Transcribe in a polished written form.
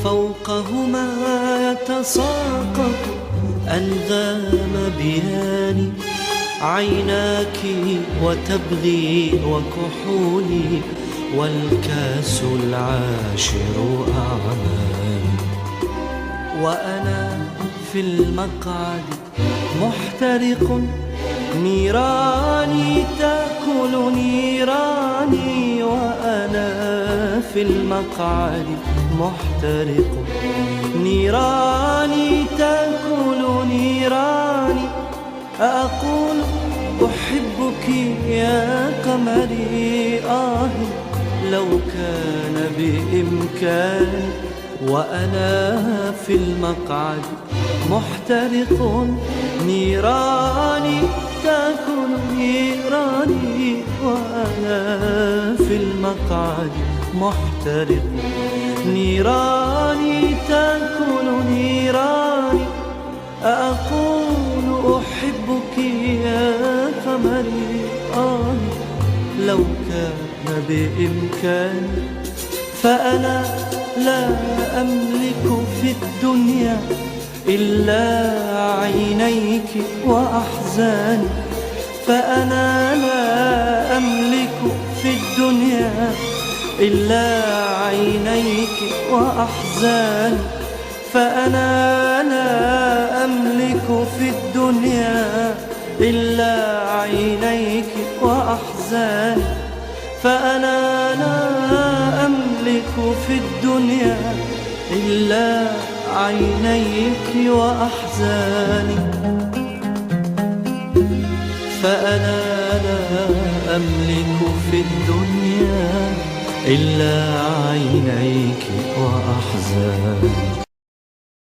فوقهما يتساقط أنغام بياني، عيناك وتبغي وكحولي، والكاس العاشر أعمالي. وأنا في المقعد محترق، نيراني تأكل نيراني. وأنا في المقعد محترق، نيراني تأكل نيراني. أقول أحبك يا قمري، لو كان بإمكاني. وأنا في المقعد محترق، نيراني تأكل نيراني. وأنا في المقعد محترق، نيراني تأكل نيراني. أقول أحبك يا قمري، لو كان بإمكاني. فأنا لا أملك في الدنيا إلا عينيك وأحزاني. فأنا لا أملك في الدنيا إلا عينيك وأحزاني. فأنا لا أملك في الدنيا إلا عينيك وأحزاني. فأنا لا أملك في الدنيا إلا عينيك وأحزاني. فأنا لا أملك في الدنيا إلا عينيك وأحزاني.